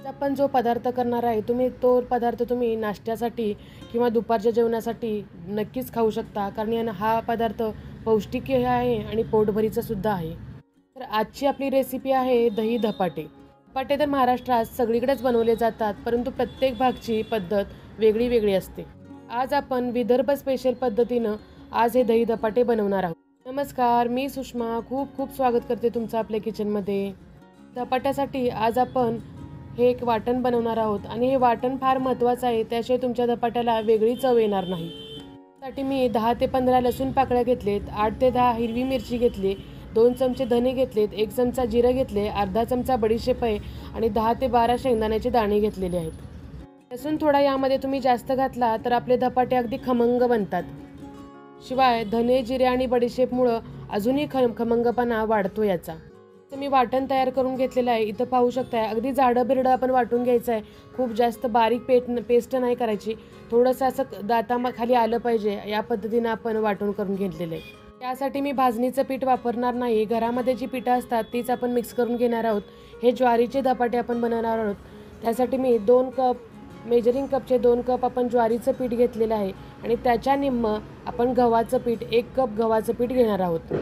आपण जो पदार्थ करणार आहे तो पदार्थ तुम्ही नाश्त्यासाठी किंवा दुपारच्या जेवणासाठी नक्कीच खाऊ शकता, कारण हा पदार्थ पौष्टिकही आहे आणि पोटभरीचा सुद्धा आहे. तर आजची आपली रेसिपी आहे दही धपाटे. धपाटे तर महाराष्ट्रात सगळीकडेच बनवले जातात, परंतु प्रत्येक भागची पद्धत वेगळी वेगळी असते. आज आपण विदर्भ स्पेशल पद्धतीनं आज हे दही धपाटे बनवणार आहोत. नमस्कार, मी सुषमा खूप खूप स्वागत करते तुमचं आपल्या किचनमध्ये. धपाट्यासाठी आज आपण हे एक वाटण बनवणार आहोत आणि हे वाटण फार महत्त्वाचं आहे, त्याशिवाय तुमच्या धपाट्याला वेगळी चव येणार नाही. त्यासाठी मी 10 ते 15 लसूण पाकळ्या घेतलेत, 8 ते 10 हिरवी मिरची घेतली, 2 चमचे धने घेतलेत, 1 चमचा जिरं घेतले, अर्धा चमचा बडीशेप आहे आणि 10 ते 12 शेंगदाण्याचे दाणे घेतलेले आहेत. लसूण थोडा यामध्ये तुम्ही जास्त घातला तर आपले धपाटे अगदी खमंग बनतात. शिवाय धने, जिरे आणि बडीशेपमुळं अजूनही खमंगपणा वाढतो याचा. तर मी वाटण तयार करून घेतलेलं आहे. इथं पाहू शकताय अगदी जाडं बिरडं आपण वाटून घ्यायचं आहे. खूप जास्त बारीक पेस्ट नाही करायची. थोडंसं असं दाताखाली आलं पाहिजे या पद्धतीनं आपण वाटून करून घेतलेलं आहे. त्यासाठी मी भाजणीचं पीठ वापरणार नाही. घरामध्ये जी पिठं असतात तीच आपण मिक्स करून घेणार आहोत. हे ज्वारीचे धपाटे आपण बनवणार आहोत. त्यासाठी मी 2 कप मेजरिंग कपचे 2 कप आपण ज्वारीचं पीठ घेतलेलं आहे आणि त्याच्या निम्मं आपण गव्हाचं पीठ 1 कप गव्हाचं पीठ घेणार आहोत.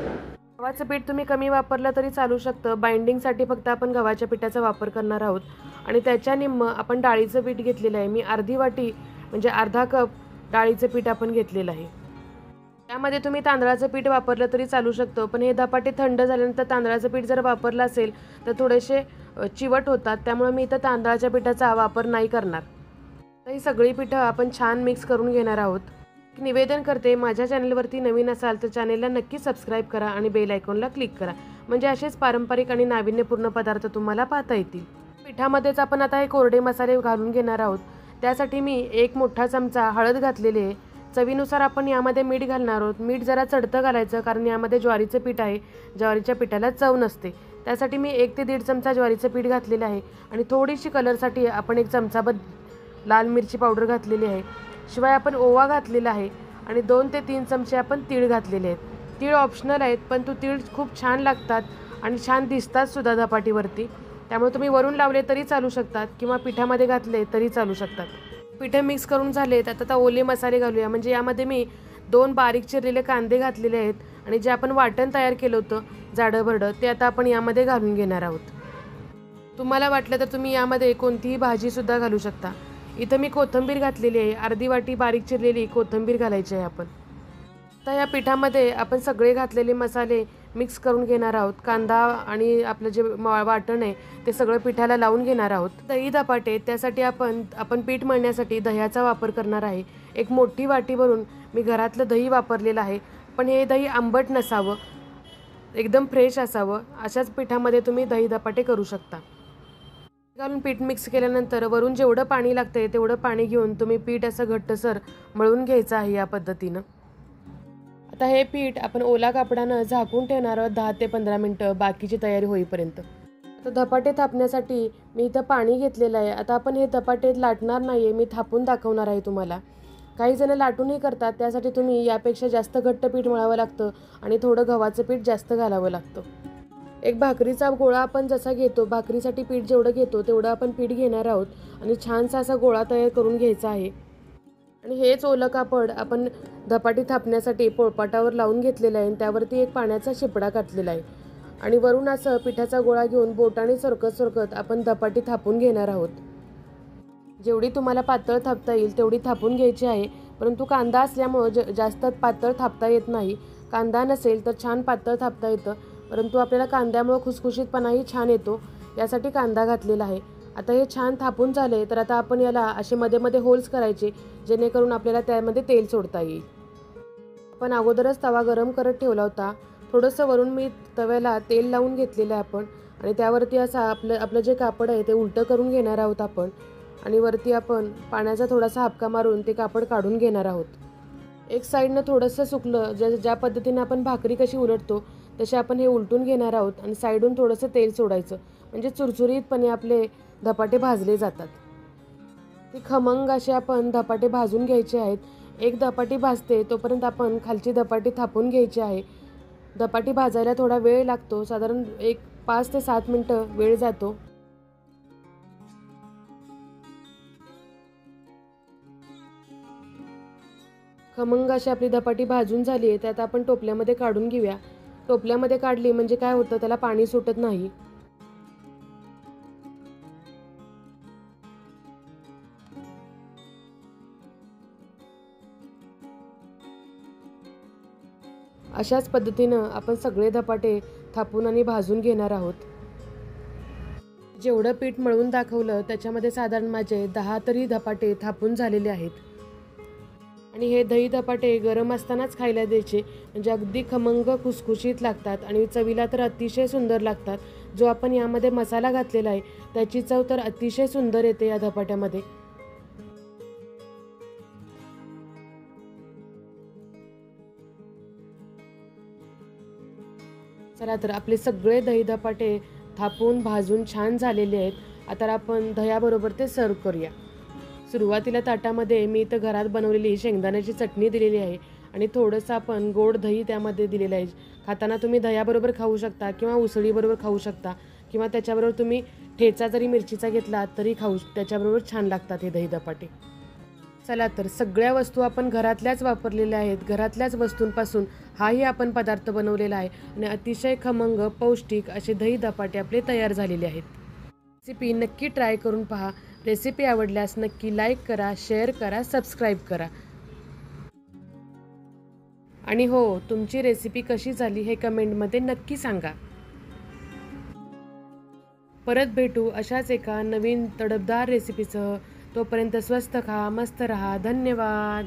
गव्हाचं पीठ तुम्ही कमी वापरलं तरी चालू शकतं. बाइंडिंगसाठी फक्त आपण गव्हाच्या पिठाचा वापर करणार आहोत. आणि त्याच्या निम्मं आपण डाळीचं पीठ घेतलेलं आहे. मी अर्धी वाटी म्हणजे अर्धा कप डाळीचं पीठ आपण घेतलेलं आहे. त्यामध्ये तुम्ही तांदळाचं पीठ वापरलं तरी चालू शकतं, पण हे धपाटे थंड झाल्यानंतर तांदळाचं पीठ जर वापरलं असेल तर थोडेसे चिवट होतात, त्यामुळे मी इथं तांदळाच्या पिठाचा वापर नाही करणार. तर ही सगळी पिठं आपण छान मिक्स करून घेणार आहोत. निवेदन करते, माझ्या चॅनलवरती नवीन असाल तर चॅनलला नक्की सबस्क्राईब करा आणि बेल आयकॉनला क्लिक करा, म्हणजे असेच पारंपरिक आणि नाविन्यपूर्ण पदार्थ तुम्हाला पाहता येतील. पिठामध्येच आपण आता हे कोरडे मसाले घालून घेणार आहोत. त्यासाठी मी 1 मोठा चमचा हळद घातलेली आहे. चवीनुसार आपण यामध्ये मीठ घालणार आहोत. मीठ जरा चढतं घालायचं, कारण यामध्ये ज्वारीचं पीठ आहे. ज्वारीच्या पिठाला चव नसते. त्यासाठी मी 1 ते 1.5 चमचा ज्वारीचं पीठ घातलेलं आहे आणि थोडीशी कलरसाठी आपण 1 चमचाभर लाल मिरची पावडर घातलेली आहे. शिवाय आपण ओवा घातलेला आहे आणि 2 ते 3 चमचे आपण तीळ घातलेले आहेत. तीळ ऑप्शनल आहेत, पण तीळ खूप छान लागतात आणि छान दिसतात सुद्धा धपाटीवरती, त्यामुळे तुम्ही वरून लावले तरी चालू शकतात किंवा पिठामध्ये घातले तरी चालू शकतात. पिठं मिक्स करून झालेत. आता ओले मसाले घालूया. म्हणजे यामध्ये मी 2 बारीक चिरलेले कांदे घातलेले आहेत आणि जे आपण वाटण तयार केलं होतं जाडं भरडं ते आता आपण यामध्ये घालून घेणार आहोत. तुम्हाला वाटलं तर तुम्ही यामध्ये कोणतीही भाजीसुद्धा घालू शकता. इथं मी कोथिंबीर घातलेली आहे. अर्धी वाटी बारीक चिरलेली कोथिंबीर घालायची आहे आपण. तर या पिठामध्ये आपण सगळे घातलेले मसाले मिक्स करून घेणार आहोत. कांदा आणि आपलं जे वाटण आहे ते सगळं पिठाला लावून घेणार आहोत. दही धपाटे त्यासाठी आपण पीठ मळण्यासाठी दह्याचा वापर करणार आहे. 1 मोठी वाटी भरून मी घरातलं दही वापरलेलं आहे, पण हे दही आंबट नसावं, एकदम फ्रेश असावं. अशाच पिठामध्ये तुम्ही दही धपाटे करू शकता. घालून पीठ मिक्स केल्यानंतर वरून जेवढं पाणी लागतंय तेवढं पाणी घेऊन तुम्ही पीठ असं घट्टसर मळून घ्यायचं आहे या पद्धतीनं. आता हे पीठ आपण ओला कापडानं झाकून ठेवणार आहोत 10 ते 15 मिनटं बाकीची तयारी होईपर्यंत. आता धपाटे थापण्यासाठी मी इथं पाणी घेतलेलं आहे. आता आपण हे धपाटे लाटणार नाही आहे, मी थापून दाखवणार आहे तुम्हाला. काही जण लाटूनही करतात, त्यासाठी तुम्ही यापेक्षा जास्त घट्ट पीठ मळावं लागतं आणि थोडं गव्हाचं पीठ जास्त घालावं लागतं. एक भाकरीचा गोळा आपण जसा घेतो, भाकरीसाठी पीठ जेवढं घेतो तेवढं आपण पीठ घेणार आहोत आणि छानसा असा गोळा तयार करून घ्यायचा आहे. आणि हेच ओलं कापड आपण धपाटी थापण्यासाठी पोळपाटावर लावून घेतलेलं आहे आणि त्यावरती एक पाण्याचा शिपडा घातलेला आहे आणि वरून असं पिठाचा गोळा घेऊन बोटाने सरकत आपण धपाटी थापून घेणार आहोत. जेवढी तुम्हाला पातळ थापता येईल तेवढी थापून घ्यायची आहे, परंतु कांदा असल्यामुळं जास्त पातळ थापता येत नाही. कांदा नसेल तर छान पातळ थापता येतं, परंतु आपल्याला कांद्यामुळं खुसखुशीतपणाही छान येतो, यासाठी कांदा घातलेला आहे. आता हे छान थापून झाले तर आता आपण याला असे मध्ये मध्ये होल्स करायचे, जेणेकरून आपल्याला त्यामध्ये तेल सोडता येईल. आपण अगोदरच तवा गरम करत ठेवला होता. थोडंसं वरून मी तव्याला तेल लावून घेतलेलं आहे आपण आणि त्यावरती असं आपलं जे कापड आहे ते उलटं करून घेणार आहोत आपण आणि वरती आपण पाण्याचा थोडासा हापका मारून ते कापड काढून घेणार आहोत. एक साईडनं थोडंसं सुकलं, ज्या पद्धतीनं आपण भाकरी कशी उलटतो तसे आपण हे उलटून घेणार आहोत आणि साईडून थोडंसं तेल सोडायचं, म्हणजे चुरचुरीतपणे आपले धपाटे भाजले जातात. ती खमंग असे आपण धपाटे भाजून घ्यायचे आहेत. एक धपाटी भाजते तोपर्यंत आपण खालची धपाटी थापून घ्यायची आहे. धपाटी भाजायला थोडा वेळ लागतो, साधारण 5 ते 7 मिनटं वेळ जातो. खमंग अशी आपली धपाटी भाजून झाली आहे, त्यात आपण टोपल्यामध्ये काढून घेऊया. टोपल्यामध्ये काढली म्हणजे काय होतं, त्याला पाणी सुटत नाही. अशाच पद्धतीनं आपण सगळे धपाटे थापून आणि भाजून घेणार आहोत. जेवढं पीठ मळून दाखवलं त्याच्यामध्ये साधारण माझे 10 तरी धपाटे थापून झालेले आहेत. आणि हे दही धपाटे गरम असतानाच खायला द्यायचे, म्हणजे अगदी खमंग खुसखुशीत लागतात आणि चवीला तर अतिशय सुंदर लागतात. जो आपण यामध्ये मसाला घातलेला आहे त्याची चव तर अतिशय सुंदर येते या धपाट्यामध्ये. चला तर आपले सगळे दही धपाटे थापून भाजून छान झालेले आहेत. आता आपण दह्याबरोबर ते सर्व करूया. सुरुवातीला ताटामध्ये मी इथं घरात बनवलेली शेंगदाण्याची चटणी दिलेली आहे आणि थोडंसं आपण गोड दही त्यामध्ये दिलेलं आहे. खाताना तुम्ही दह्याबरोबर खाऊ शकता किंवा उसळीबरोबर खाऊ शकता किंवा त्याच्याबरोबर तुम्ही ठेचा जरी मिरचीचा घेतला तरी त्याच्याबरोबर छान लागतात हे दही धपाटे. चला तर सगळ्या वस्तू आपण घरातल्याच वापरलेल्या आहेत. घरातल्याच वस्तूंपासून हाही आपण पदार्थ बनवलेला आहे आणि अतिशय खमंग पौष्टिक असे दही धपाटे आपले तयार झालेले आहेत. रेसिपी नक्की ट्राय करून पहा. रेसिपी आवडल्यास नक्की लाईक करा, शेअर करा, सबस्क्राईब करा. आणि हो, तुमची रेसिपी कशी झाली हे कमेंटमध्ये नक्की सांगा. परत भेटू अशाच एका नवीन तडफदार रेसिपीसह. तोपर्यंत स्वस्त खा, मस्त रहा. धन्यवाद.